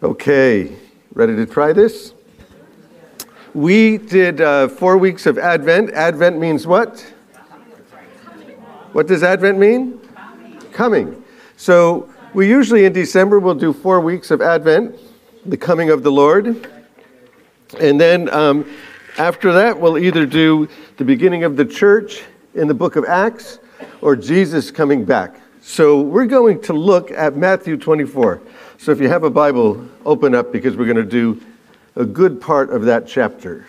Okay, ready to try this? We did 4 weeks of Advent. Advent means what? What does Advent mean? Coming. So we usually in December will do 4 weeks of Advent, the coming of the Lord. And then after that, we'll either do the beginning of the church in the book of Acts or Jesus coming back. So we're going to look at Matthew 24. So if you have a Bible, open up because we're going to do a good part of that chapter.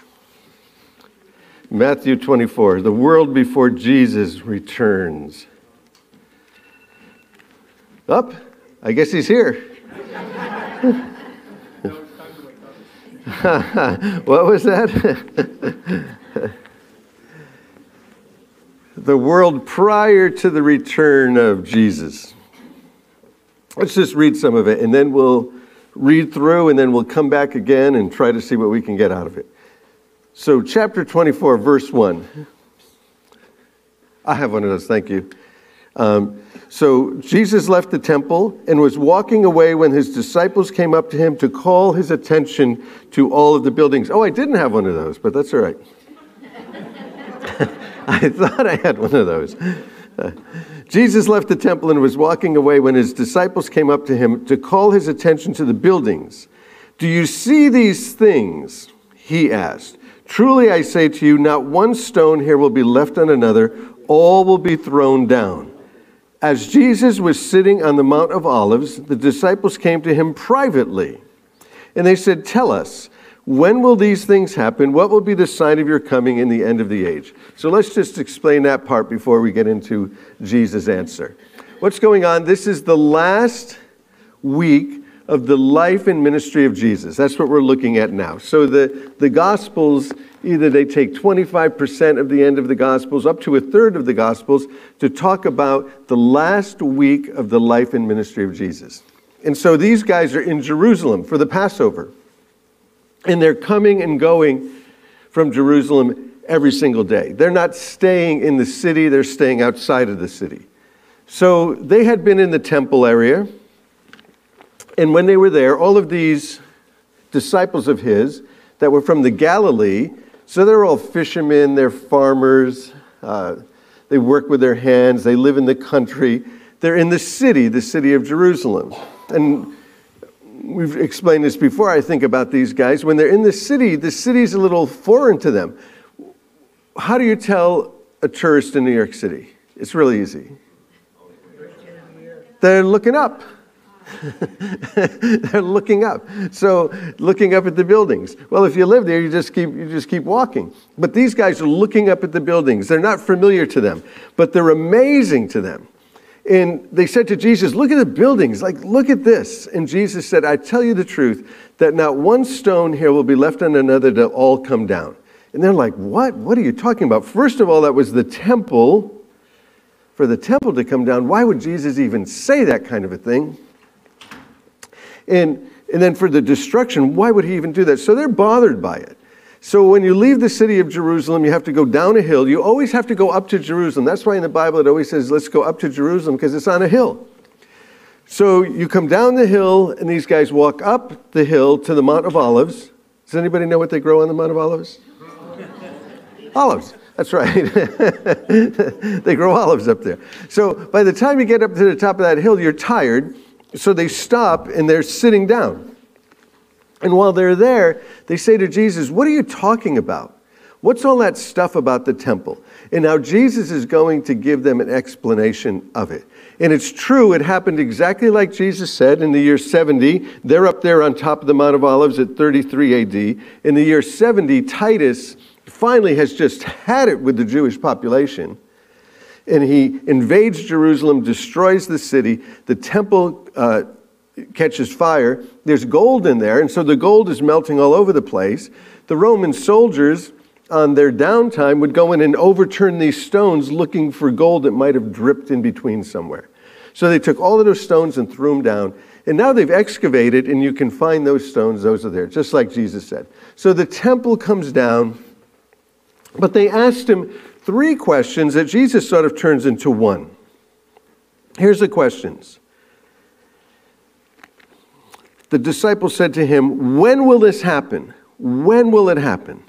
Matthew 24, the world before Jesus returns. Up? I guess he's here. What was that? The world prior to the return of Jesus. Let's just read some of it, and then we'll read through, and then we'll come back again and try to see what we can get out of it. So chapter 24, verse 1. I have one of those, thank you. So Jesus left the temple and was walking away when his disciples came up to him to call his attention to all of the buildings. Oh, I didn't have one of those, but that's all right. I thought I had one of those. Jesus left the temple and was walking away when his disciples came up to him to call his attention to the buildings. "Do you see these things?" he asked. "Truly I say to you, not one stone here will be left on another. All will be thrown down." As Jesus was sitting on the Mount of Olives, the disciples came to him privately. And they said, "Tell us, when will these things happen? What will be the sign of your coming in the end of the age?" So let's just explain that part before we get into Jesus' answer. What's going on? This is the last week of the life and ministry of Jesus. That's what we're looking at now. So the Gospels, either they take 25% of the end of the Gospels, up to a third of the Gospels, to talk about the last week of the life and ministry of Jesus. And so these guys are in Jerusalem for the Passover. And they're coming and going from Jerusalem every single day. They're not staying in the city, they're staying outside of the city. So they had been in the temple area. And when they were there, all of these disciples of his that were from the Galilee, so they're all fishermen, they're farmers, they work with their hands, they live in the country. They're in the city of Jerusalem. And we've explained this before, I think, about these guys. When they're in the city's a little foreign to them. How do you tell a tourist in New York City? It's really easy. They're looking up. They're looking up. So looking up at the buildings. Well, if you live there, you just keep walking. But these guys are looking up at the buildings. They're not familiar to them, but they're amazing to them. And they said to Jesus, "Look at the buildings, look at this." And Jesus said, "I tell you the truth, that not one stone here will be left on another, they'll all come down." And they're like, "What? What are you talking about?" First of all, that was the temple. For the temple to come down, why would Jesus even say that kind of a thing? And then for the destruction, why would he even do that? So they're bothered by it. So when you leave the city of Jerusalem, you have to go down a hill. You always have to go up to Jerusalem. That's why in the Bible it always says, let's go up to Jerusalem, because it's on a hill. So you come down the hill, and these guys walk up the hill to the Mount of Olives. Does anybody know what they grow on the Mount of Olives? Olives. That's right. They grow olives up there. So by the time you get up to the top of that hill, you're tired. So they stop, and they're sitting down. And while they're there, they say to Jesus, "What are you talking about? What's all that stuff about the temple?" And now Jesus is going to give them an explanation of it. And it's true, it happened exactly like Jesus said in the year 70. They're up there on top of the Mount of Olives at 33 AD. In the year 70, Titus finally has just had it with the Jewish population. And he invades Jerusalem, destroys the city. The temple catches fire. There's gold in there, and so the gold is melting all over the place. The Roman soldiers, on their downtime, would go in and overturn these stones looking for gold that might have dripped in between somewhere. So they took all of those stones and threw them down. And now they've excavated, and you can find those stones. Those are there, just like Jesus said. So the temple comes down, but they asked him 3 questions that Jesus sort of turns into one. Here's the questions. The disciples said to him, "When will this happen? When will it happen?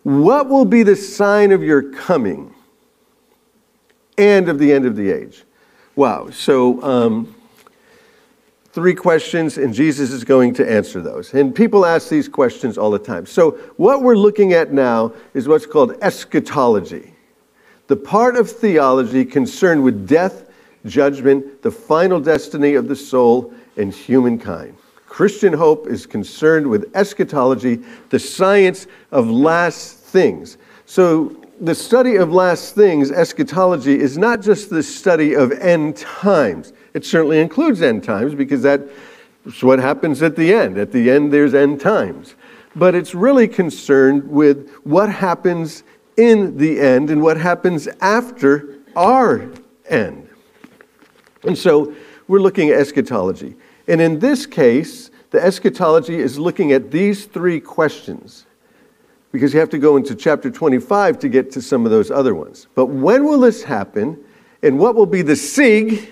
What will be the sign of your coming and of the end of the age?" Wow. So 3 questions, and Jesus is going to answer those. And people ask these questions all the time. So what we're looking at now is what's called eschatology, the part of theology concerned with death, judgment, the final destiny of the soul, and humankind. Christian hope is concerned with eschatology, the science of last things. So the study of last things, eschatology, is not just the study of end times. It certainly includes end times because that's what happens at the end. At the end, there's end times. But it's really concerned with what happens in the end and what happens after our end. And so we're looking at eschatology. And in this case, the eschatology is looking at these 3 questions, because you have to go into chapter 25 to get to some of those other ones. But when will this happen? And what will be the sig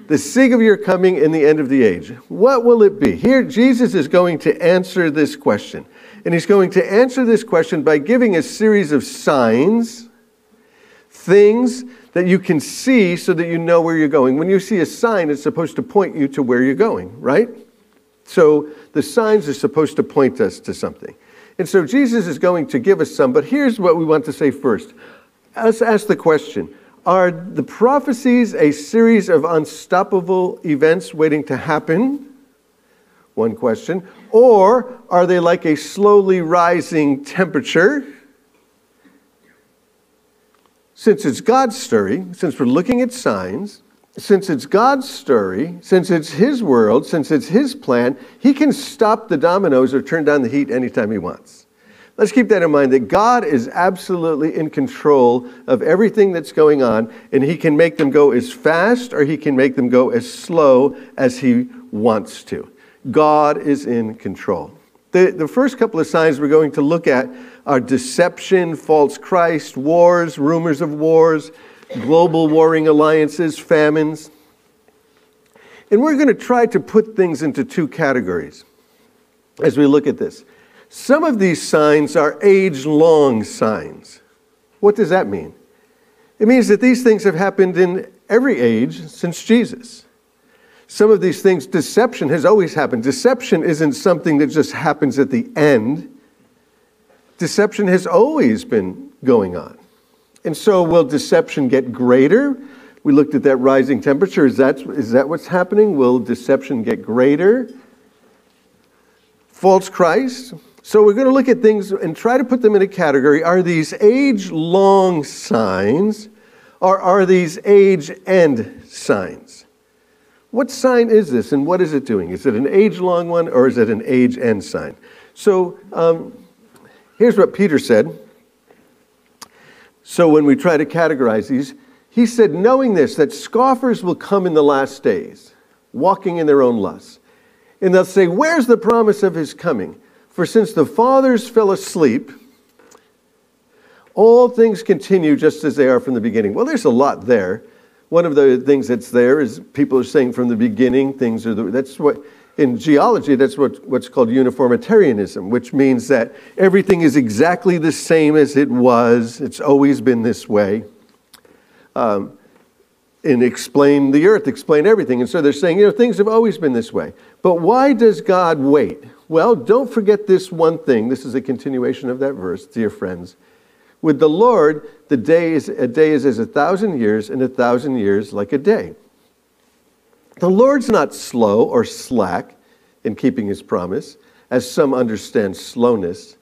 of your coming and the end of the age? What will it be? Here, Jesus is going to answer this question. And he's going to answer this question by giving a series of signs, things that you can see so that you know where you're going. When you see a sign, it's supposed to point you to where you're going, right? So the signs are supposed to point us to something. And so Jesus is going to give us some, but here's what we want to say first. Let's ask the question, are the prophecies a series of unstoppable events waiting to happen? One question. Or are they like a slowly rising temperature? Since it's God's story, since we're looking at signs, since it's God's story, since it's His world, since it's His plan, He can stop the dominoes or turn down the heat anytime He wants. Let's keep that in mind, that God is absolutely in control of everything that's going on, and He can make them go as fast or He can make them go as slow as He wants to. God is in control. The first couple of signs we're going to look at are deception, false Christ, wars, rumors of wars, global warring alliances, famines. And we're going to try to put things into 2 categories as we look at this. Some of these signs are age-long signs. What does that mean? It means that these things have happened in every age since Jesus. Some of these things, deception has always happened. Deception isn't something that just happens at the end. Deception has always been going on. And so will deception get greater? We looked at that rising temperature. Is that what's happening? Will deception get greater? False Christ? So we're going to look at things and try to put them in a category. Are these age-long signs or are these age-end signs? What sign is this and what is it doing? Is it an age-long one or is it an age-end sign? So here's what Peter said. So when we try to categorize these, he said, knowing this, that scoffers will come in the last days, walking in their own lusts. And they'll say, where's the promise of His coming? For since the fathers fell asleep, all things continue just as they are from the beginning. Well, there's a lot there. One of the things that's there is people are saying from the beginning things are that's what in geology that's what's called uniformitarianism, which means that everything is exactly the same as it was. It's always been this way. And explain the earth, explain everything. And so they're saying, things have always been this way. But why does God wait? Well, don't forget this one thing. This is a continuation of that verse, dear friends. With the Lord, a day is as 1,000 years, and 1,000 years like a day. The Lord's not slow or slack in keeping His promise, as some understand slowness.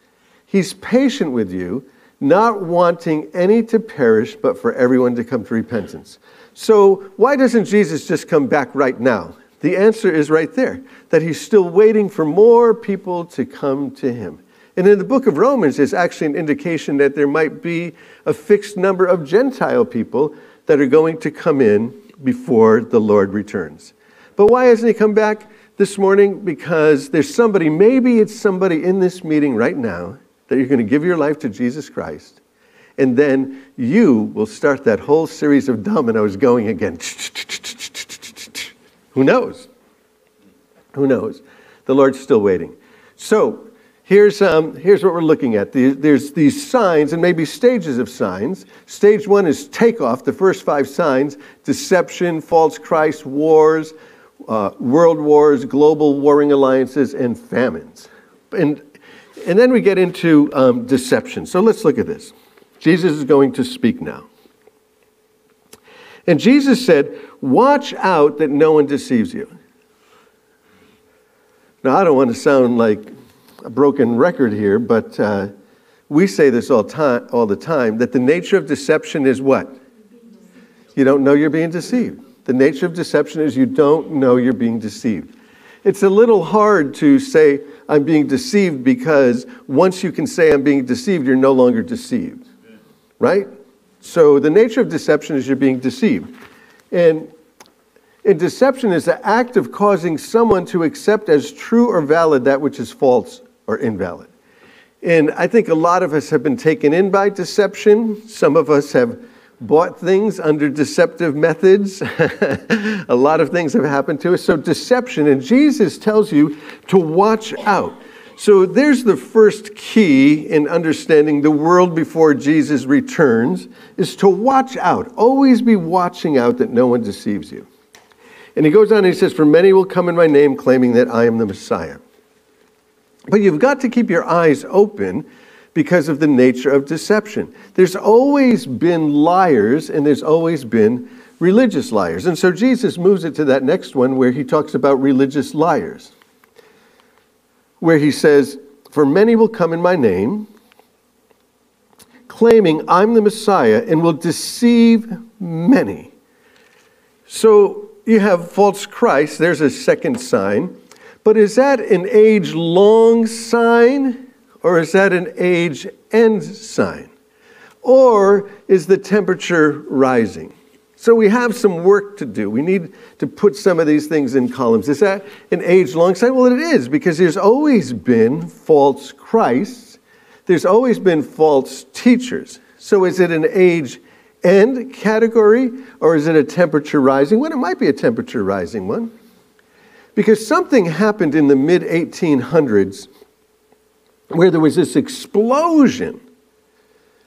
He's patient with you, not wanting any to perish, but for everyone to come to repentance. So why doesn't Jesus just come back right now? The answer is right there, that He's still waiting for more people to come to Him. And in the book of Romans, there's actually an indication that there might be a fixed number of Gentile people that are going to come in before the Lord returns. But why hasn't He come back this morning? Because there's somebody, maybe it's somebody in this meeting right now, that you're going to give your life to Jesus Christ. And then you will start that whole series of dominoes going again. Who knows? Who knows? The Lord's still waiting. So here's what we're looking at. There's these signs and maybe stages of signs. Stage 1 is takeoff, the first 5 signs: deception, false Christ, wars, world wars, global warring alliances, and famines. And then we get into deception. So let's look at this. Jesus is going to speak now. And Jesus said, "Watch out that no one deceives you." Now, I don't want to sound like a broken record here, but we say this all the time, that the nature of deception is what? You don't know you're being deceived. The nature of deception is you don't know you're being deceived. It's a little hard to say I'm being deceived, because once you can say I'm being deceived, you're no longer deceived, right? So the nature of deception is you're being deceived. And deception is the act of causing someone to accept as true or valid that which is false or invalid. And I think a lot of us have been taken in by deception. Some of us have bought things under deceptive methods. A lot of things have happened to us. So deception, and Jesus tells you to watch out. So there's the first key in understanding the world before Jesus returns, is to watch out. Always be watching out that no one deceives you. And he goes on and he says, "For many will come in my name claiming that I am the Messiah." But you've got to keep your eyes open because of the nature of deception. There's always been liars, and there's always been religious liars. And so Jesus moves it to that next one where he talks about religious liars, where he says, "For many will come in my name, claiming I'm the Messiah, and will deceive many." So you have false Christ. There's a second sign. But is that an age-long sign, or is that an age-end sign? Or is the temperature rising? So we have some work to do. We need to put some of these things in columns. Is that an age-long sign? Well, it is, because there's always been false Christs. There's always been false teachers. So is it an age-end category, or is it a temperature rising one? It might be a temperature rising one. Because something happened in the mid-1800s where there was this explosion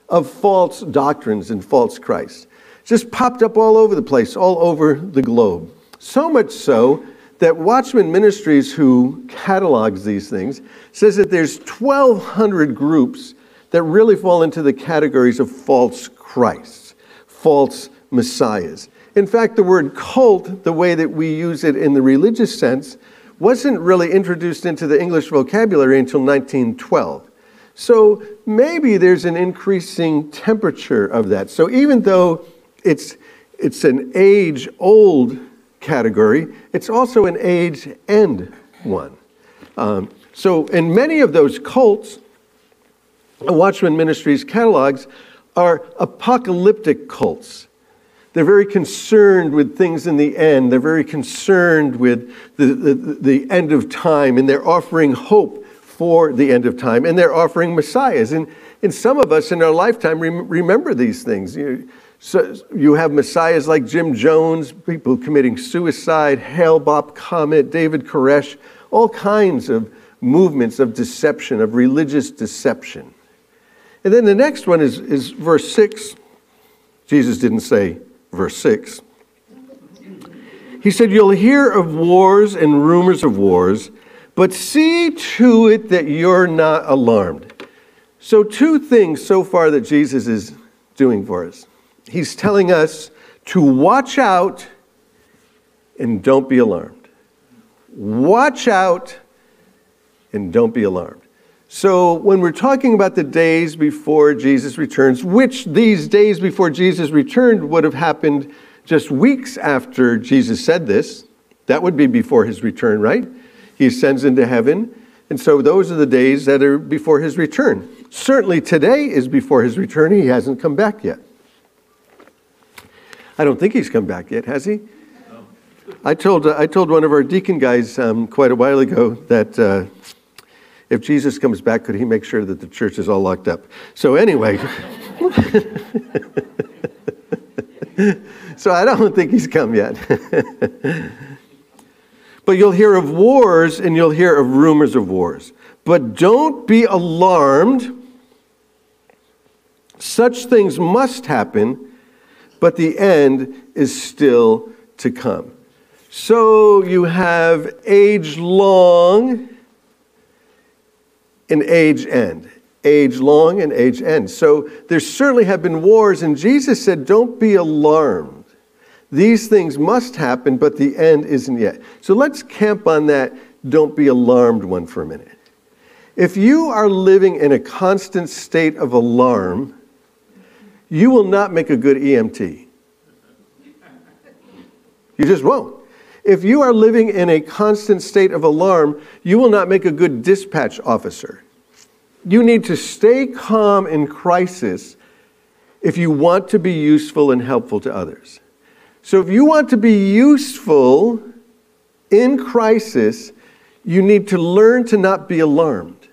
of false doctrines and false Christs. Just popped up all over the place, all over the globe. So much so that Watchman Ministries, who catalogs these things, says that there's 1,200 groups that really fall into the categories of false Christs, false messiahs. In fact, the word cult, the way that we use it in the religious sense, wasn't really introduced into the English vocabulary until 1912. So maybe there's an increasing temperature of that. So even though it's an age-old category, it's also an age-end one. So in many of those cults, Watchman Ministries catalogs are apocalyptic cults. They're very concerned with things in the end. They're very concerned with the end of time, and they're offering hope for the end of time, and they're offering messiahs. And some of us in our lifetime remember these things. So you have messiahs like Jim Jones, people committing suicide, Hale-Bopp Comet, David Koresh, all kinds of movements of deception, of religious deception. And then the next one is verse 6. Jesus didn't say verse 6. He said, "You'll hear of wars and rumors of wars, but see to it that you're not alarmed." So 2 things so far that Jesus is doing for us. He's telling us to watch out and don't be alarmed. Watch out and don't be alarmed. So when we're talking about the days before Jesus returns, which these days before Jesus returned would have happened just weeks after Jesus said this, that would be before his return, right? He ascends into heaven, and so those are the days that are before his return. Certainly today is before his return. He hasn't come back yet. I don't think he's come back yet, has he? No. I told one of our deacon guys quite a while ago that if Jesus comes back, could he make sure that the church is all locked up? So anyway, so I don't think he's come yet. But you'll hear of wars and you'll hear of rumors of wars. But don't be alarmed. Such things must happen, but the end is still to come. So you have age long and age end. Age long and age end. So there certainly have been wars, and Jesus said, don't be alarmed. These things must happen, but the end isn't yet. So let's camp on that don't be alarmed one for a minute. If you are living in a constant state of alarm, you will not make a good EMT. You just won't. If you are living in a constant state of alarm, you will not make a good dispatch officer. You need to stay calm in crisis if you want to be useful and helpful to others. So if you want to be useful in crisis, you need to learn to not be alarmed.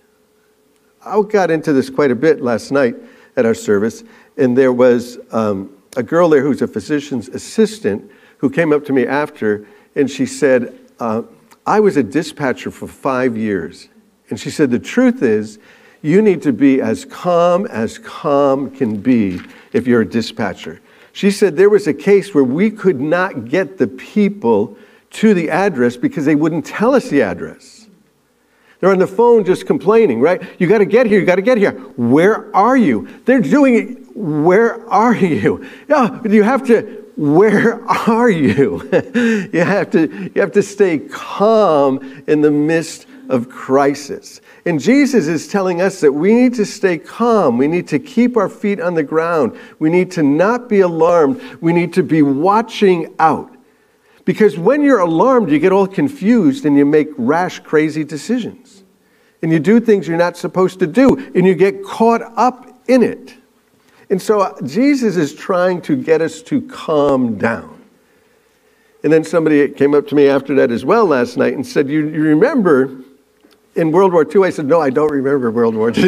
I got into this quite a bit last night at our service, and there was a girl there who's a physician's assistant who came up to me after, and she said, I was a dispatcher for 5 years. And she said, the truth is, you need to be as calm can be if you're a dispatcher. She said there was a case where we could not get the people to the address because they wouldn't tell us the address. They're on the phone just complaining, right? You got to get here, you got to get here. Where are you? They're doing it. Where are you? Yeah, you have to, where are you? You have to stay calm in the midst of crisis. And Jesus is telling us that we need to stay calm. We need to keep our feet on the ground. We need to not be alarmed. We need to be watching out. Because when you're alarmed, you get all confused and you make rash, crazy decisions. And you do things you're not supposed to do, and you get caught up in it. And so Jesus is trying to get us to calm down. And then somebody came up to me after that as well last night and said, you remember in World War II? I said, no, I don't remember World War II.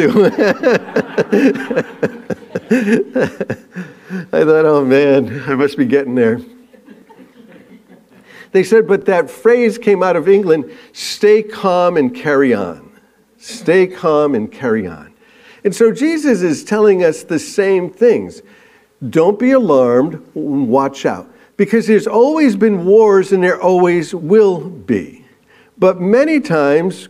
I thought, oh man, I must be getting there. They said, but that phrase came out of England, stay calm and carry on. Stay calm and carry on. And so Jesus is telling us the same things. Don't be alarmed, watch out. Because there's always been wars and there always will be. But many times,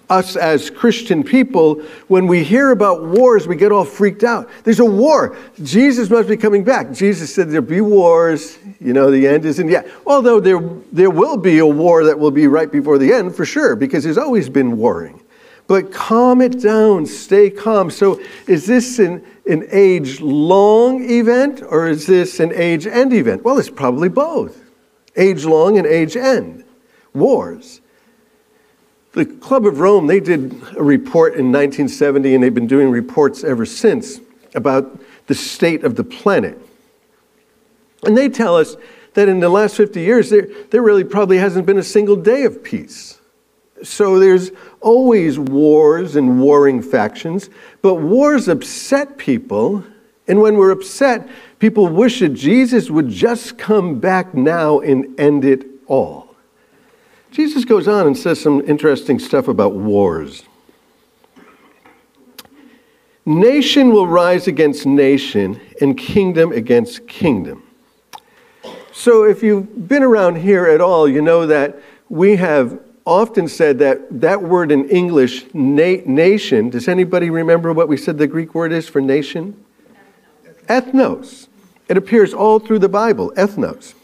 us as Christian people, when we hear about wars, we get all freaked out. There's a war. Jesus must be coming back. Jesus said there'll be wars. You know, the end isn't yet. Although there will be a war that will be right before the end, for sure, because there's always been warring. But calm it down. Stay calm. So is this an age-long event, or is this an age-end event? Well, it's probably both. Age-long and age-end. Wars. The Club of Rome, they did a report in 1970, and they've been doing reports ever since about the state of the planet. And they tell us that in the last 50 years, there really probably hasn't been a single day of peace. So there's always wars and warring factions, but wars upset people, and when we're upset, people wish that Jesus would just come back now and end it all. Jesus goes on and says some interesting stuff about wars. Nation will rise against nation and kingdom against kingdom. So if you've been around here at all, you know that we have often said that word in English, nation, does anybody remember what we said the Greek word is for nation? Ethnos. It appears all through the Bible, ethnos.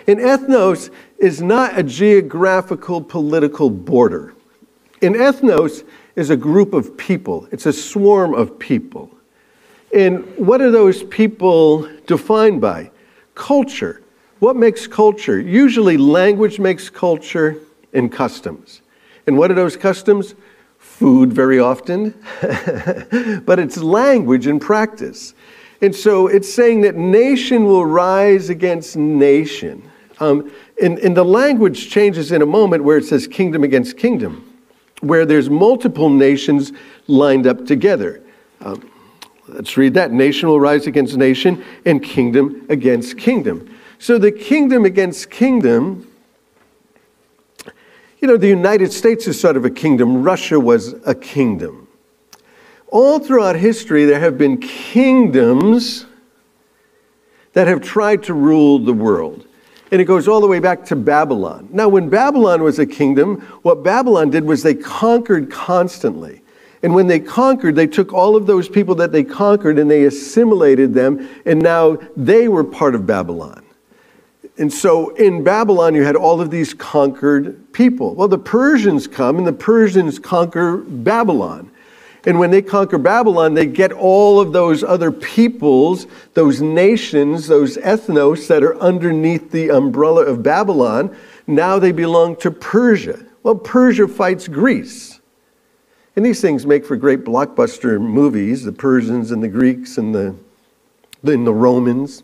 And ethnos is not a geographical political border. An ethnos is a group of people. It's a swarm of people. And what are those people defined by? Culture. What makes culture? Usually language makes culture and customs. And what are those customs? Food very often, but it's language and practice. And so it's saying that nation will rise against nation. And the language changes in a moment where it says kingdom against kingdom, where there's multiple nations lined up together. Let's read that. Nation will rise against nation and kingdom against kingdom. So the kingdom against kingdom You know, the United States is sort of a kingdom. Russia was a kingdom. All throughout history, there have been kingdoms that have tried to rule the world. And it goes all the way back to Babylon. Now, when Babylon was a kingdom, what Babylon did was they conquered constantly. And when they conquered, they took all of those people that they conquered and they assimilated them, and now they were part of Babylon. And so in Babylon, you had all of these conquered people. Well, the Persians come, and the Persians conquer Babylon. And when they conquer Babylon, they get all of those other peoples, those nations, those ethnos that are underneath the umbrella of Babylon. Now they belong to Persia. Well, Persia fights Greece. And these things make for great blockbuster movies, the Persians and the Greeks and the Romans.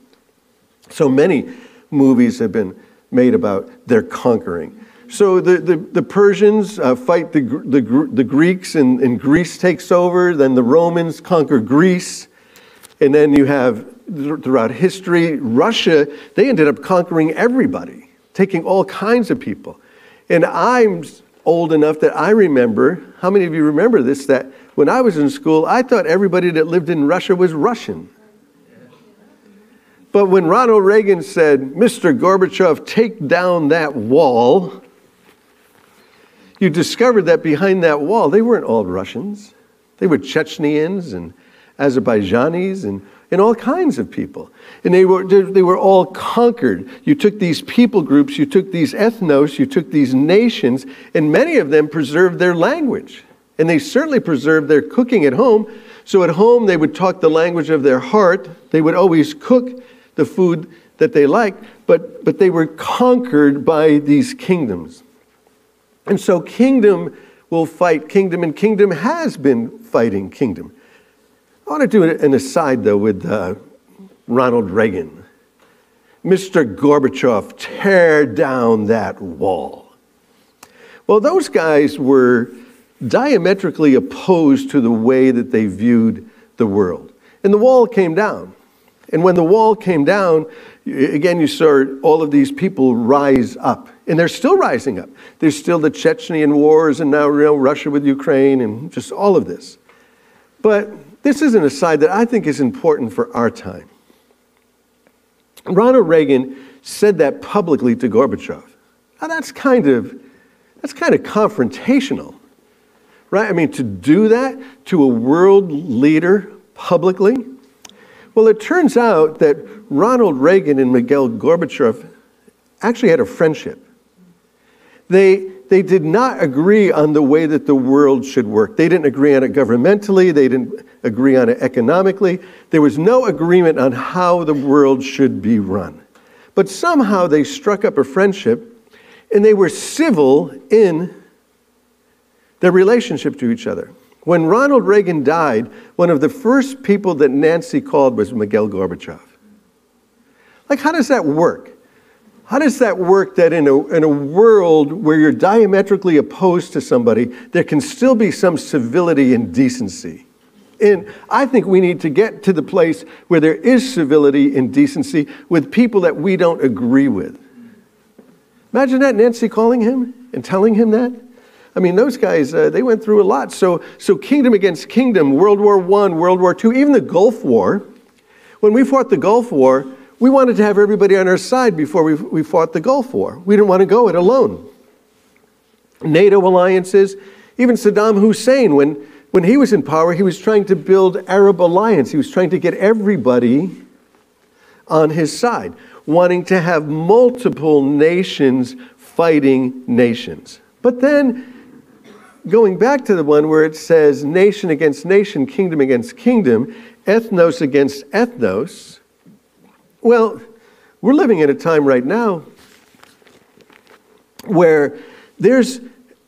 So many movies have been made about their conquering. So the Persians fight the Greeks, and Greece takes over. Then the Romans conquer Greece. And then you have, throughout history, Russia, they ended up conquering everybody, taking all kinds of people. And I'm old enough that I remember, how many of you remember this, that when I was in school, I thought everybody that lived in Russia was Russian. But when Ronald Reagan said, "Mr. Gorbachev, take down that wall," you discovered that behind that wall, they weren't all Russians. They were Chechens and Azerbaijanis and all kinds of people. And they were all conquered. You took these people groups, you took these ethnos, you took these nations, and many of them preserved their language. And they certainly preserved their cooking at home. So at home, they would talk the language of their heart. They would always cook the food that they liked, but they were conquered by these kingdoms. And so kingdom will fight kingdom, and kingdom has been fighting kingdom. I want to do an aside, though, with Ronald Reagan. Mr. Gorbachev, tear down that wall. Well, those guys were diametrically opposed to the way that they viewed the world. And the wall came down. And when the wall came down, again, you saw all of these people rise up. And they're still rising up. There's still the Chechenian wars, and now Russia with Ukraine, and just all of this. But this is an aside that I think is important for our time. Ronald Reagan said that publicly to Gorbachev. Now that's kind of confrontational, right? I mean, to do that to a world leader publicly. Well, it turns out that Ronald Reagan and Mikhail Gorbachev actually had a friendship. They did not agree on the way that the world should work. They didn't agree on it governmentally. They didn't agree on it economically. There was no agreement on how the world should be run. But somehow they struck up a friendship, and they were civil in their relationship to each other. When Ronald Reagan died, one of the first people that Nancy called was Mikhail Gorbachev. Like, how does that work? How does that work that in a world where you're diametrically opposed to somebody, there can still be some civility and decency? And I think we need to get to the place where there is civility and decency with people that we don't agree with. Imagine that, Nancy calling him and telling him that. I mean, those guys, they went through a lot. So kingdom against kingdom, World War I, World War II, even the Gulf War. When we fought the Gulf War, we wanted to have everybody on our side before we fought the Gulf War. We didn't want to go it alone. NATO alliances, even Saddam Hussein, when he was in power, he was trying to build Arab alliance. He was trying to get everybody on his side, wanting to have multiple nations fighting nations. But then, going back to the one where it says nation against nation, kingdom against kingdom, ethnos against ethnos, well, we're living in a time right now where there's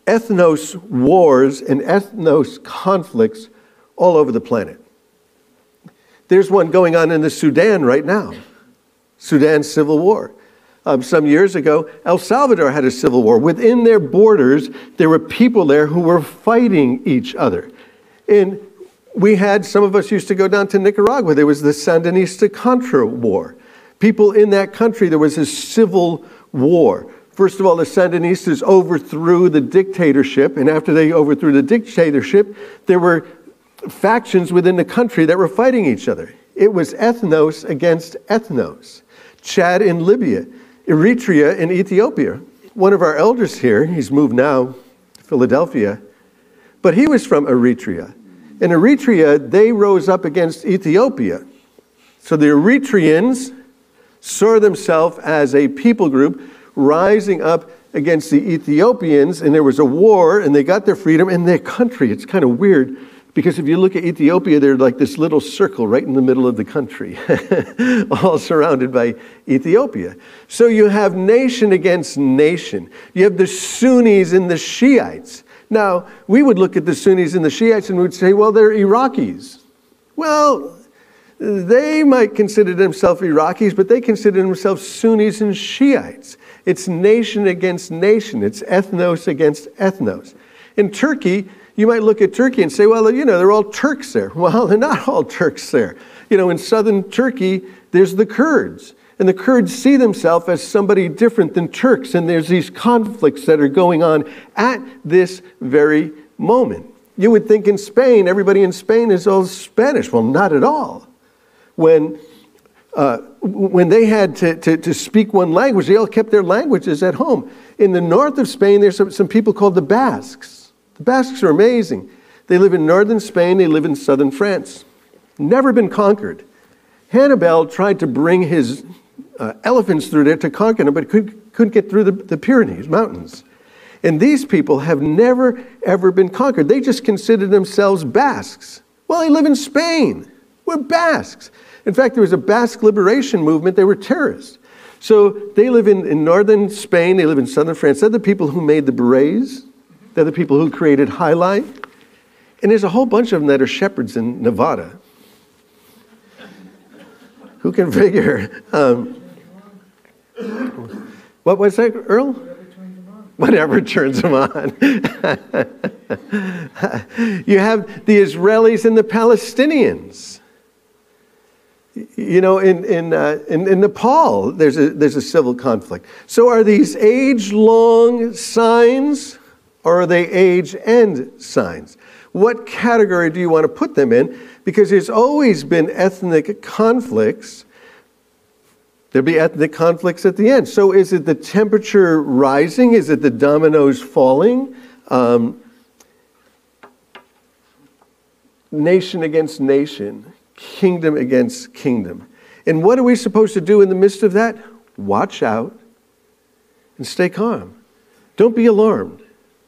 ethnos wars and ethnos conflicts all over the planet. There's one going on in the Sudan right now, Sudan civil war. Some years ago, El Salvador had a civil war. Within their borders, there were people there who were fighting each other. And some of us used to go down to Nicaragua. There was the Sandinista Contra war. People in that country, there was a civil war First of all, the Sandinistas overthrew the dictatorship, and after they overthrew the dictatorship, there were factions within the country that were fighting each other. It was ethnos against ethnos. Chad in Libya, Eritrea in Ethiopia. One of our elders here, he's moved now to Philadelphia, but he was from Eritrea. In Eritrea, they rose up against Ethiopia. So the Eritreans saw themselves as a people group rising up against the Ethiopians, and there was a war, and they got their freedom in their country. It's kind of weird, because if you look at Ethiopia, they're like this little circle right in the middle of the country, all surrounded by Ethiopia. So you have nation against nation. You have the Sunnis and the Shiites. Now, we would look at the Sunnis and the Shiites and we'd say, well, they're Iraqis. Well, they might consider themselves Iraqis, but they consider themselves Sunnis and Shiites. It's nation against nation. It's ethnos against ethnos. In Turkey, you might look at Turkey and say, well, they're all Turks there. Well, they're not all Turks there. In southern Turkey, there's the Kurds. And the Kurds see themselves as somebody different than Turks. And there's these conflicts that are going on at this very moment. You would think in Spain, everybody in Spain is all Spanish. Well, not at all. When they had to speak one language, they all kept their languages at home. In the north of Spain, there's some people called the Basques. The Basques are amazing. They live in northern Spain, they live in southern France. Never been conquered. Hannibal tried to bring his elephants through there to conquer them, but couldn't get through the Pyrenees mountains. And these people have never, ever been conquered. They just consider themselves Basques. Well, they live in Spain. We're Basques. In fact, there was a Basque liberation movement. They were terrorists. So they live in northern Spain. They live in southern France. They're the people who made the berets. They're the people who created highlight. And there's a whole bunch of them that are shepherds in Nevada. Who can figure? What was that, Earl? Whatever turns them on. You have the Israelis and the Palestinians. In Nepal, there's a civil conflict. So are these age-long signs, or are they age-end signs? What category do you want to put them in? Because there's always been ethnic conflicts. There'll be ethnic conflicts at the end. So is it the temperature rising? Is it the dominoes falling? Nation against nation. Kingdom against kingdom. And what are we supposed to do in the midst of that? Watch out and stay calm. Don't be alarmed.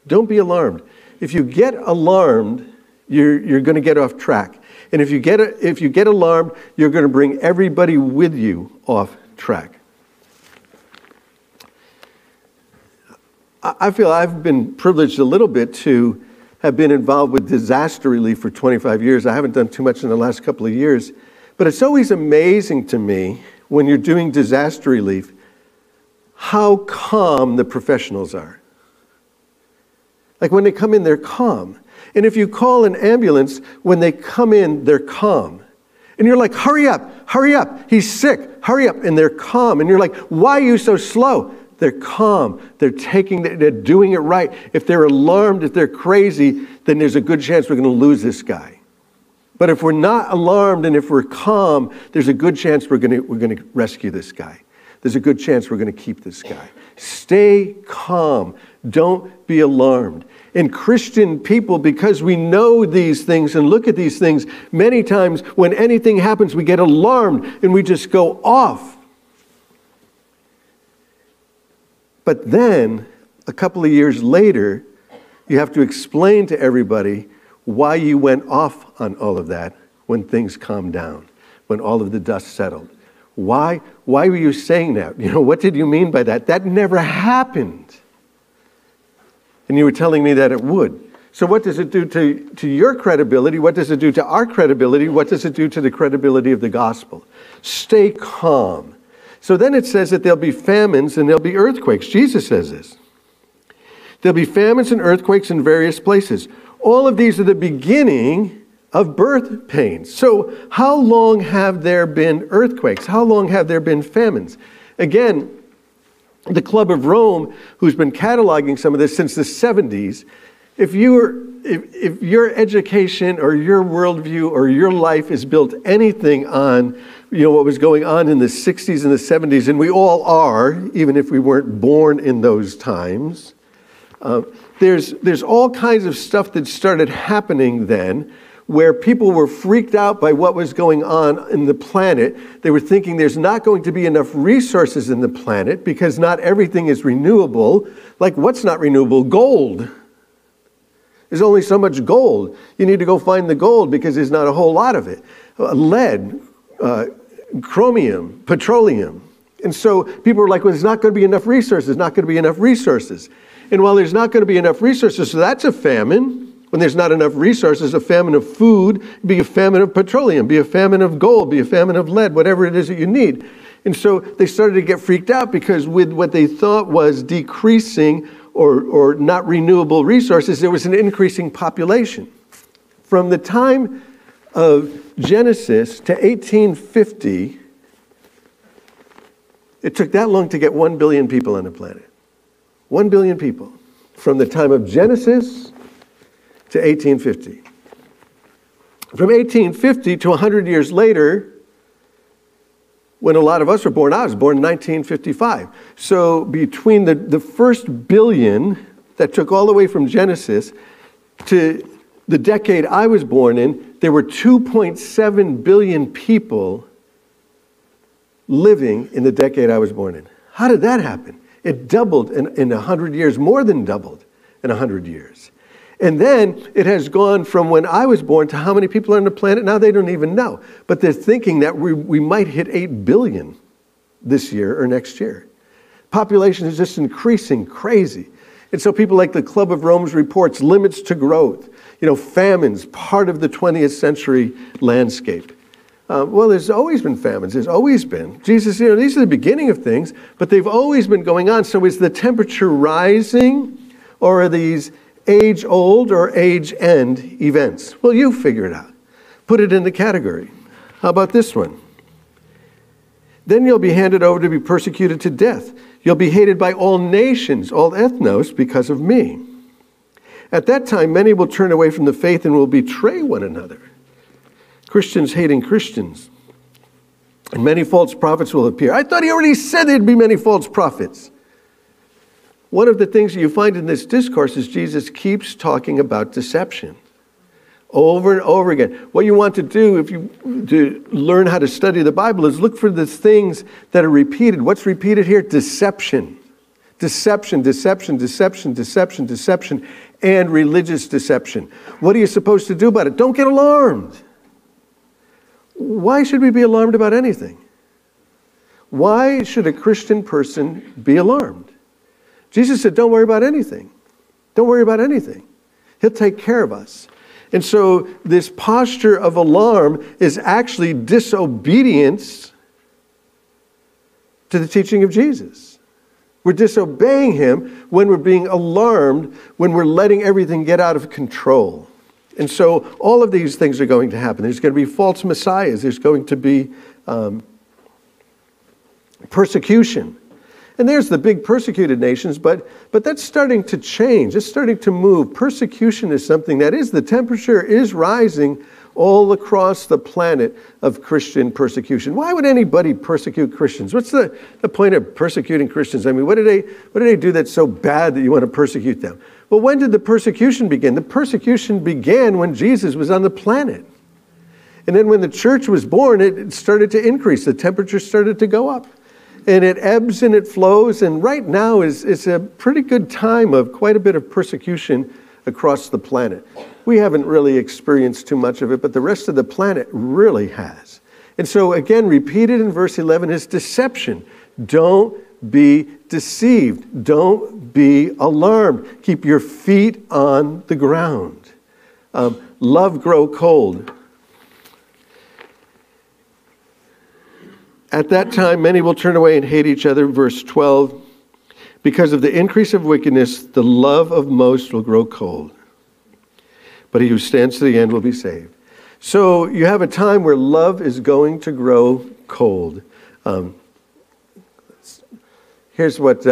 Don't be alarmed. If you get alarmed, you're going to get off track. And if you get alarmed, you're going to bring everybody with you off track. I feel I've been privileged a little bit to have been involved with disaster relief for 25 years. I haven't done too much in the last couple of years. But it's always amazing to me when you're doing disaster relief how calm the professionals are. Like when they come in, they're calm. And if you call an ambulance, when they come in, they're calm. And you're like, hurry up, he's sick, hurry up. And they're calm. And you're like, why are you so slow? They're calm. They're doing it right. If they're alarmed, if they're crazy, then there's a good chance we're going to lose this guy. But if we're not alarmed and if we're calm, there's a good chance we're going to rescue this guy. There's a good chance we're going to keep this guy. Stay calm. Don't be alarmed. And Christian people, because we know these things and look at these things, many times when anything happens, we get alarmed and we just go off. But then, a couple of years later, you have to explain to everybody why you went off on all of that when things calmed down, when all of the dust settled. Why were you saying that? What did you mean by that? That never happened. And you were telling me that it would. So what does it do to your credibility? What does it do to our credibility? What does it do to the credibility of the gospel? Stay calm. So then it says that there'll be famines and there'll be earthquakes. Jesus says this. There'll be famines and earthquakes in various places. All of these are the beginning of birth pains. So how long have there been earthquakes? How long have there been famines? Again, the Club of Rome, who's been cataloging some of this since the 70s, if your education or your worldview or your life is built anything on, what was going on in the 60s and the 70s, and we all are, even if we weren't born in those times, there's all kinds of stuff that started happening then where people were freaked out by what was going on in the planet. They were thinking there's not going to be enough resources in the planet because not everything is renewable. Like, what's not renewable? Gold. There's only so much gold. You need to go find the gold because there's not a whole lot of it. Lead, chromium, petroleum. And so people were like, well, there's not going to be enough resources, not going to be enough resources. And while there's not going to be enough resources, so that's a famine. When there's not enough resources, a famine of food, be a famine of petroleum, be a famine of gold, be a famine of lead, whatever it is that you need. And so they started to get freaked out because with what they thought was decreasing or not renewable resources, there was an increasing population. From the time of Genesis to 1850, it took that long to get 1 billion people on the planet. 1 billion people. From the time of Genesis to 1850. From 1850 to 100 years later, when a lot of us were born, I was born in 1955. So between the first billion that took all the way from Genesis to the decade I was born in, there were 2.7 billion people living in the decade I was born in. How did that happen? It doubled in 100 years, more than doubled in 100 years. And then it has gone from when I was born to how many people are on the planet now, they don't even know. But they're thinking that we might hit 8 billion this year or next year. Population is just increasing crazy. And so people like the Club of Rome's reports limits to growth, famines, part of the 20th century landscape. Well, there's always been famines. There's always been. Jesus, these are the beginning of things, but they've always been going on. So is the temperature rising, or are these age-old or age-end events? Well, you figure it out. Put it in the category. How about this one? Then you'll be handed over to be persecuted to death. You'll be hated by all nations, all ethnos, because of me. At that time, many will turn away from the faith and will betray one another. Christians hating Christians. And many false prophets will appear. I thought he already said there'd be many false prophets. One of the things that you find in this discourse is Jesus keeps talking about deception over and over again. What you want to do to learn how to study the Bible is look for the things that are repeated. What's repeated here? Deception. Deception, deception, deception, deception, deception, and religious deception. What are you supposed to do about it? Don't get alarmed. Why should we be alarmed about anything? Why should a Christian person be alarmed? Jesus said, don't worry about anything. Don't worry about anything. He'll take care of us. And so this posture of alarm is actually disobedience to the teaching of Jesus. We're disobeying him when we're being alarmed, when we're letting everything get out of control. And so all of these things are going to happen. There's going to be false messiahs. There's going to be persecution. And there's the big persecuted nations, but that's starting to change. It's starting to move. Persecution is something the temperature is rising all across the planet of Christian persecution. Why would anybody persecute Christians? What's the point of persecuting Christians? I mean, what did they do that's so bad that you want to persecute them? Well, when did the persecution begin? The persecution began when Jesus was on the planet. And then when the church was born, it started to increase. The temperature started to go up. And it ebbs and it flows, and right now is a pretty good time of quite a bit of persecution across the planet. We haven't really experienced too much of it, but the rest of the planet really has. And so again, repeated in verse 11 is deception. Don't be deceived. Don't be alarmed. Keep your feet on the ground. Love grow cold. At that time, many will turn away and hate each other. Verse 12, because of the increase of wickedness, the love of most will grow cold. But he who stands to the end will be saved. So you have a time where love is going to grow cold. Here's what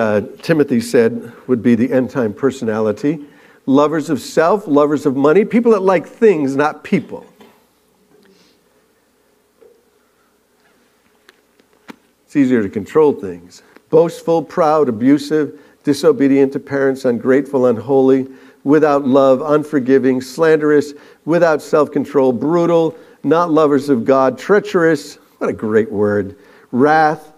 Timothy said would be the end-time personality. Lovers of self, lovers of money, people that like things, not people. It's easier to control things. Boastful, proud, abusive, disobedient to parents, ungrateful, unholy, without love, unforgiving, slanderous, without self-control, brutal, not lovers of God, treacherous, what a great word, wrath,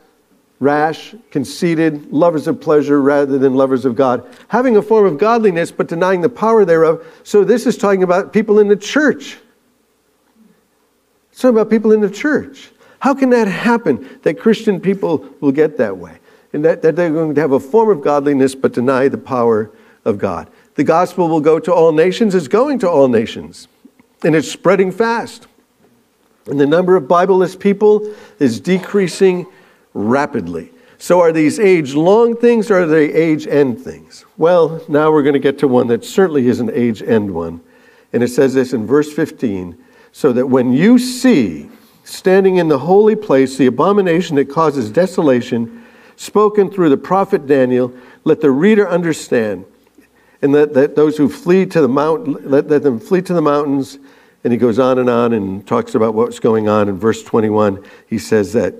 rash, conceited, lovers of pleasure rather than lovers of God, having a form of godliness but denying the power thereof. So this is talking about people in the church. It's talking about people in the church. How can that happen, that Christian people will get that way? And that they're going to have a form of godliness but deny the power of God. The gospel will go to all nations. It's going to all nations. And it's spreading fast. And the number of Bible-less people is decreasing rapidly. So are these age-long things or are they age-end things? Well, now we're going to get to one that certainly is an age-end one. And it says this in verse 15, so that when you see, standing in the holy place, the abomination that causes desolation, spoken through the prophet Daniel, let the reader understand, and let those who flee to the mountain, let them flee to the mountains. And he goes on and talks about what's going on. In verse 21, he says that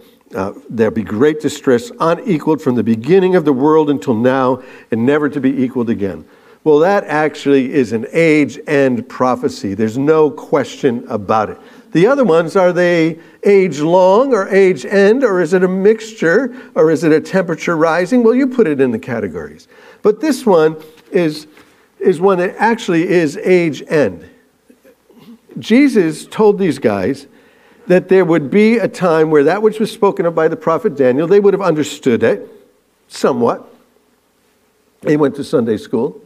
there'll be great distress, unequaled from the beginning of the world until now, and never to be equaled again. Well, that actually is an age-end prophecy. There's no question about it. The other ones, are they age-long or age-end, or is it a mixture, or is it a temperature rising? Well, you put it in the categories. But this one is one that actually is age-end. Jesus told these guys that there would be a time where that which was spoken of by the prophet Daniel, they would have understood it somewhat. They went to Sunday school.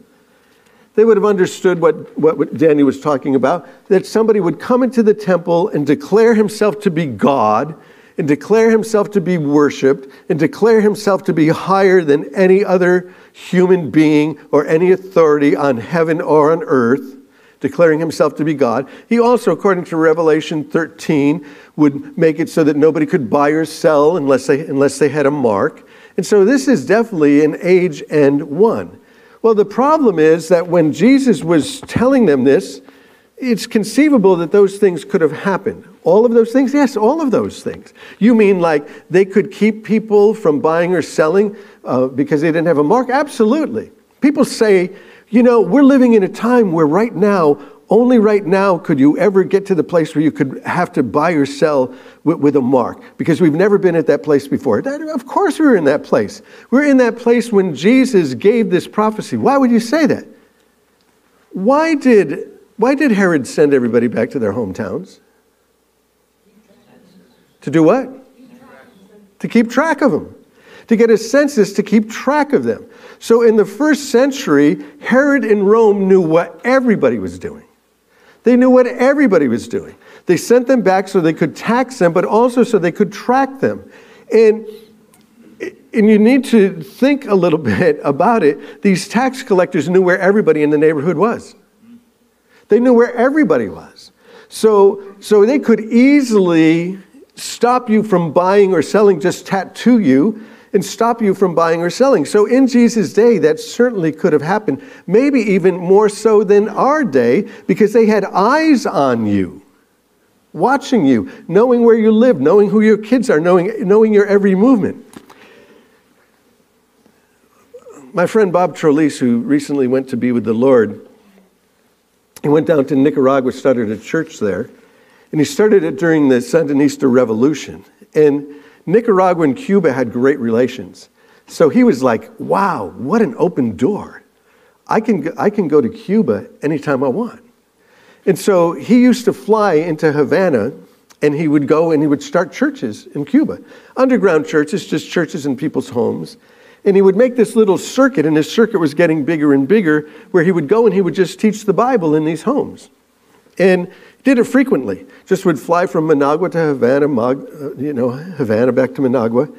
They would have understood what Daniel was talking about, that somebody would come into the temple and declare himself to be God, and declare himself to be worshipped, and declare himself to be higher than any other human being or any authority on heaven or on earth, declaring himself to be God. He also, according to Revelation 13, would make it so that nobody could buy or sell unless they had a mark. And so this is definitely an age-end one. Well, the problem is that when Jesus was telling them this, it's conceivable that those things could have happened. All of those things? Yes, all of those things. You mean like they could keep people from buying or selling because they didn't have a mark? Absolutely. People say, you know, we're living in a time where only right now could you ever get to the place where you could have to buy or sell with a mark, because we've never been at that place before. Of course we're in that place. We're in that place when Jesus gave this prophecy. Why would you say that? Why did Herod send everybody back to their hometowns? To do what? To keep track of them. To get a census to keep track of them. So in the first century, Herod in Rome knew what everybody was doing. They knew what everybody was doing. They sent them back so they could tax them, but also so they could track them. And you need to think a little bit about it. These tax collectors knew where everybody in the neighborhood was. They knew where everybody was. So they could easily stop you from buying or selling, just tattoo you, and stop you from buying or selling. So in Jesus' day, that certainly could have happened. Maybe even more so than our day, because they had eyes on you, watching you, knowing where you live, knowing who your kids are, knowing your every movement. My friend Bob Trolise, who recently went to be with the Lord, he went down to Nicaragua, started a church there, and he started it during the Sandinista Revolution. And Nicaragua and Cuba had great relations. So he was like, wow, what an open door. I can go to Cuba anytime I want. And so he used to fly into Havana, and he would go and he would start churches in Cuba. Underground churches, just churches in people's homes. And he would make this little circuit, and his circuit was getting bigger and bigger, where he would go and he would just teach the Bible in these homes. And did it frequently. Just would fly from Managua to Havana, Havana back to Managua.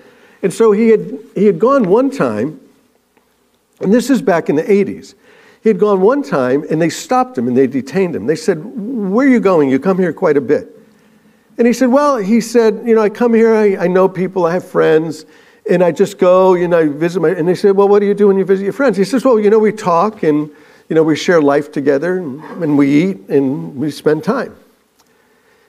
And so he had gone one time, and this is back in the 80s. He had gone one time, and they stopped him, and they detained him. They said, where are you going? You come here quite a bit. And he said, I come here, I know people, I have friends. And I just go, I visit and they said, well, what do you do when you visit your friends? He says, well, we talk and, we share life together and we eat and we spend time.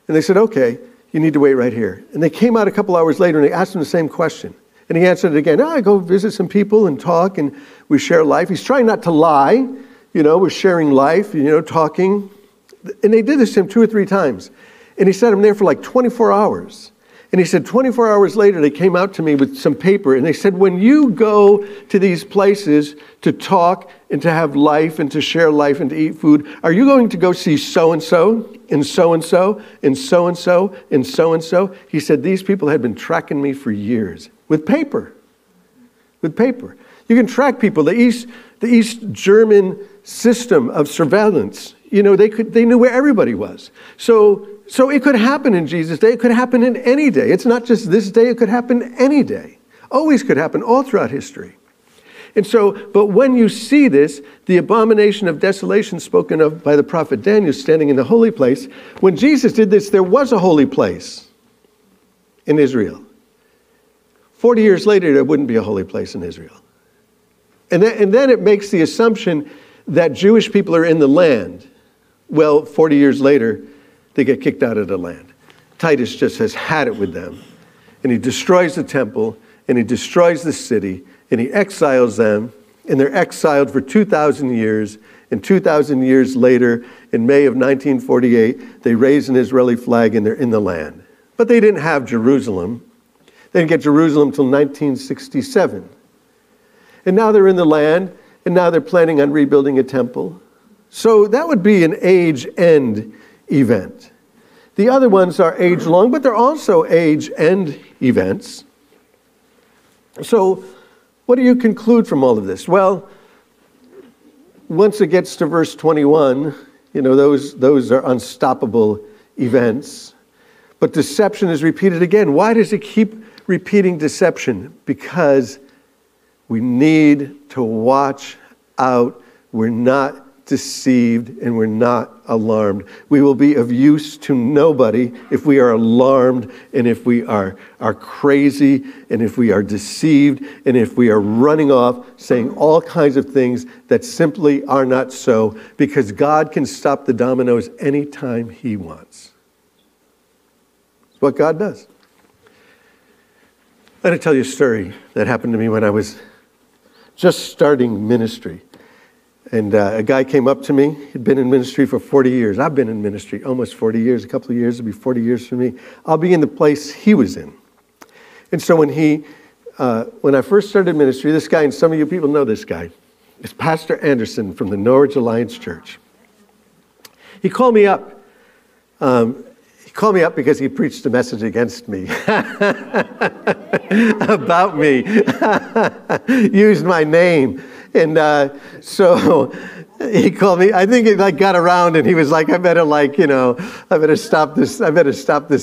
And they said, okay, you need to wait right here. And they came out a couple hours later and they asked him the same question. And he answered it again. I go visit some people and talk and we share life. He's trying not to lie, we're sharing life, talking. And they did this to him 2 or 3 times. And he sat him there for like 24 hours. And he said 24 hours later, they came out to me with some paper and they said, when you go to these places to talk and to have life and to share life and to eat food, are you going to go see so-and-so and so-and-so and so-and-so and so-and-so? He said, these people had been tracking me for years with paper. With paper. You can track people. The East German system of surveillance, they knew where everybody was. So it could happen in Jesus' day. It could happen in any day. It's not just this day. It could happen any day. Always could happen all throughout history. And so, but when you see this, the abomination of desolation spoken of by the prophet Daniel standing in the holy place, when Jesus did this, there was a holy place in Israel. 40 years later, there wouldn't be a holy place in Israel. And then it makes the assumption that Jewish people are in the land. Well, 40 years later, they get kicked out of the land. Titus just has had it with them. And he destroys the temple, and he destroys the city, and he exiles them, and they're exiled for 2,000 years. And 2,000 years later, in May of 1948, they raise an Israeli flag, and they're in the land. But they didn't have Jerusalem. They didn't get Jerusalem until 1967. And now they're in the land, and now they're planning on rebuilding a temple. So that would be an age-end event. The other ones are age-long, but they're also age-end events. So what do you conclude from all of this? Well, once it gets to verse 21, those are unstoppable events. But deception is repeated again. Why does it keep repeating deception? Because we need to watch out. We're not deceived and we're not alarmed. We will be of use to nobody if we are alarmed and if we are crazy and if we are deceived and if we are running off saying all kinds of things that simply are not so, because God can stop the dominoes anytime he wants. It's what God does. I'm going to tell you a story that happened to me when I was just starting ministry. And a guy came up to me. He'd been in ministry for 40 years. I've been in ministry almost 40 years. A couple of years, it'll be 40 years for me. I'll be in the place he was in. And so when I first started ministry, this guy, and some of you people know this guy, is Pastor Anderson from the Norwich Alliance Church. He called me up. He called me up because he preached a message against me. About me. Used my name. And so he called me. I think it got around, and he was like, I better stop this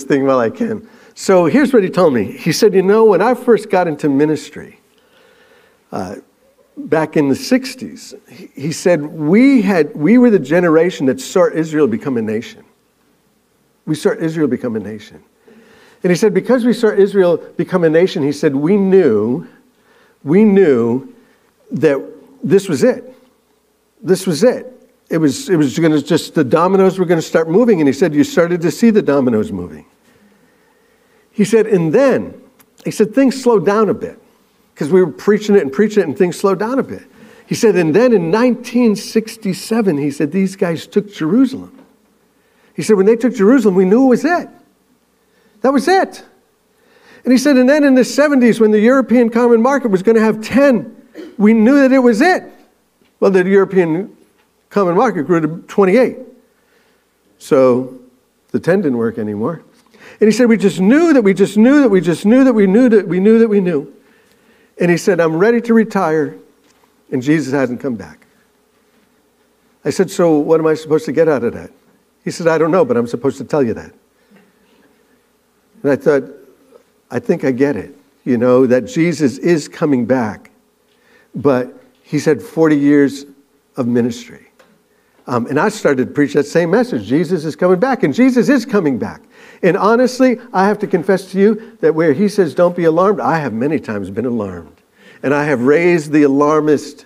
thing while I can. So here's what he told me. He said, when I first got into ministry, back in the 60s, he said, we were the generation that saw Israel become a nation. We saw Israel become a nation. And he said, because we saw Israel become a nation, he said, we knew that this was it. This was it. It was going to just, the dominoes were going to start moving. And he said, you started to see the dominoes moving. He said, and then, things slowed down a bit. Because we were preaching it, and things slowed down a bit. He said, and then in 1967, he said, these guys took Jerusalem. He said, when they took Jerusalem, we knew it was it. That was it. And he said, and then in the 70s, when the European common market was going to have 10, we knew that it was it. Well, the European common market grew to 28. So the 10 didn't work anymore. And he said, we just knew that we just knew that we just knew that we knew that we knew that we knew. And he said, I'm ready to retire, and Jesus hasn't come back. I said, so what am I supposed to get out of that? He said, I don't know, but I'm supposed to tell you that. And I thought, I think I get it, that Jesus is coming back. But he said 40 years of ministry. And I started to preach that same message. Jesus is coming back, and Jesus is coming back. And honestly, I have to confess to you that where he says don't be alarmed, I have many times been alarmed. And I have raised the alarmist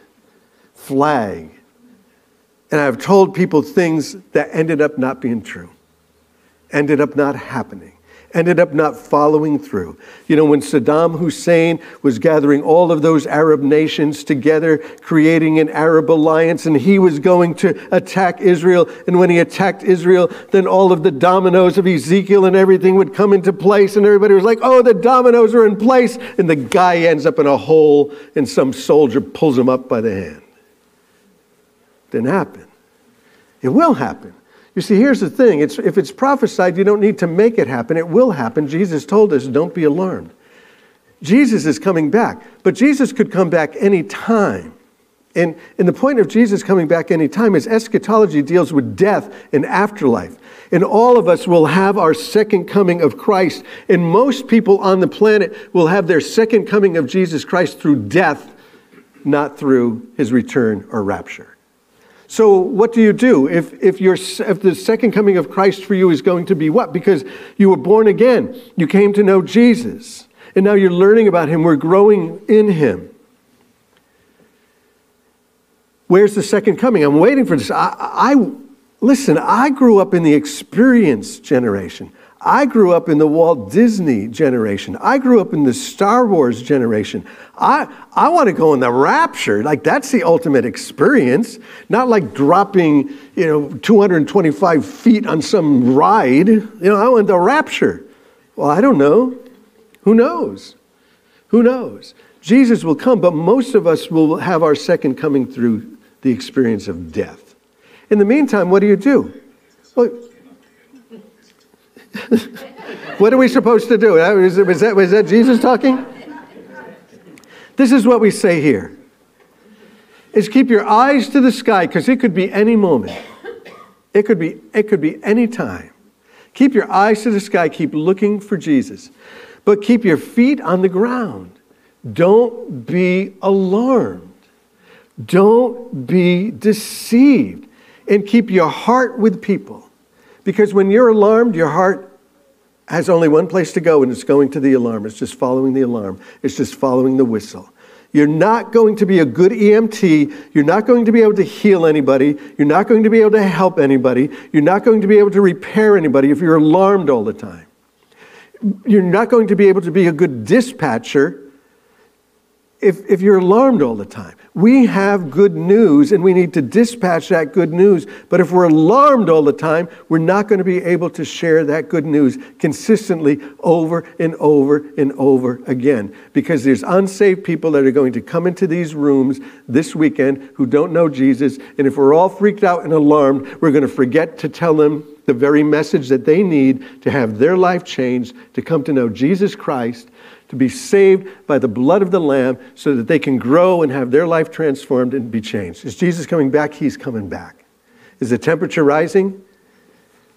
flag. And I've told people things that ended up not being true, ended up not happening, ended up not following through. You know, when Saddam Hussein was gathering all of those Arab nations together, creating an Arab alliance, and he was going to attack Israel, and when he attacked Israel, then all of the dominoes of Ezekiel and everything would come into place, and everybody was like, oh, the dominoes are in place, and the guy ends up in a hole, and some soldier pulls him up by the hand. Didn't happen. It will happen. You see, here's the thing. If it's prophesied, you don't need to make it happen. It will happen. Jesus told us, don't be alarmed. Jesus is coming back. But Jesus could come back any time. And the point of Jesus coming back any time is eschatology deals with death and afterlife. And all of us will have our second coming of Christ. And most people on the planet will have their second coming of Jesus Christ through death, not through his return or rapture. So what do you do if the second coming of Christ for you is going to be what? Because you were born again. You came to know Jesus. And now you're learning about him. We're growing in him. Where's the second coming? I'm waiting for this. Listen, I grew up in the experience generation. I grew up in the Walt Disney generation. I grew up in the Star Wars generation. I want to go in the rapture. Like, that's the ultimate experience. Not like dropping, 225 feet on some ride. I want the rapture. Well, I don't know. Who knows? Who knows? Jesus will come, but most of us will have our second coming through the experience of death. In the meantime, what do? Well, what are we supposed to do? Was that Jesus talking? This is what we say here. Is keep your eyes to the sky, because it could be any moment. It could be any time. Keep your eyes to the sky. Keep looking for Jesus. But keep your feet on the ground. Don't be alarmed. Don't be deceived. And keep your heart with people. Because when you're alarmed, your heart has only one place to go, and it's going to the alarm. It's just following the alarm. It's just following the whistle. You're not going to be a good EMT. You're not going to be able to heal anybody. You're not going to be able to help anybody. You're not going to be able to repair anybody if you're alarmed all the time. You're not going to be able to be a good dispatcher if you're alarmed all the time. We have good news, and we need to dispatch that good news. But if we're alarmed all the time, we're not going to be able to share that good news consistently over and over and over again. Because there's unsaved people that are going to come into these rooms this weekend who don't know Jesus. And if we're all freaked out and alarmed, we're going to forget to tell them the very message that they need to have their life changed, to come to know Jesus Christ, to be saved by the blood of the Lamb so that they can grow and have their life transformed and be changed. Is Jesus coming back? He's coming back. Is the temperature rising?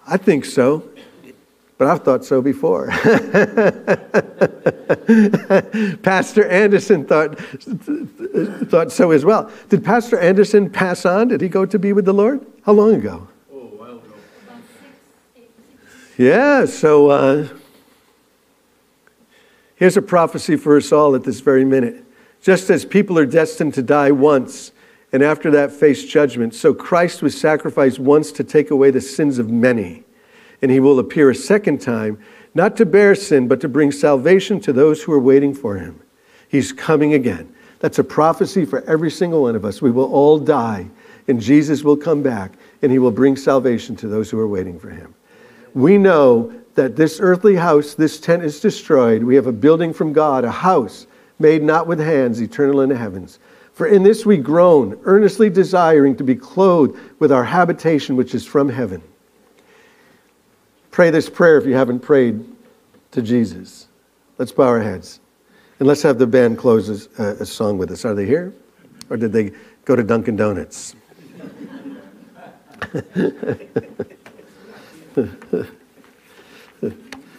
I think so, but I've thought so before. Pastor Anderson thought so as well. Did Pastor Anderson pass on? Did he go to be with the Lord? How long ago? Oh, a while ago. Yeah, so here's a prophecy for us all at this very minute. Just as people are destined to die once, and after that face judgment, so Christ was sacrificed once to take away the sins of many. And he will appear a second time, not to bear sin, but to bring salvation to those who are waiting for him. He's coming again. That's a prophecy for every single one of us. We will all die, and Jesus will come back, and he will bring salvation to those who are waiting for him. We know that this earthly house, this tent is destroyed. We have a building from God, a house made not with hands, eternal in the heavens. For in this we groan, earnestly desiring to be clothed with our habitation which is from heaven. Pray this prayer if you haven't prayed to Jesus. Let's bow our heads. And let's have the band close a song with us. Are they here? Or did they go to Dunkin' Donuts?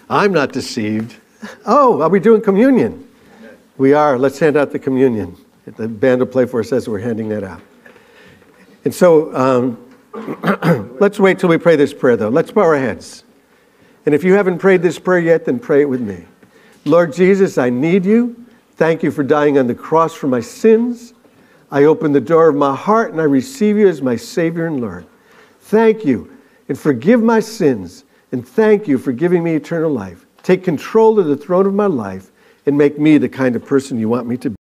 I'm not deceived. Oh, are we doing communion? We are. Let's hand out the communion. The band will play for us as we're handing that out. And so let's wait till we pray this prayer, though. Let's bow our heads. And if you haven't prayed this prayer yet, then pray it with me. Lord Jesus, I need you. Thank you for dying on the cross for my sins. I open the door of my heart and I receive you as my Savior and Lord. Thank you and forgive my sins. And thank you for giving me eternal life. Take control of the throne of my life and make me the kind of person you want me to be.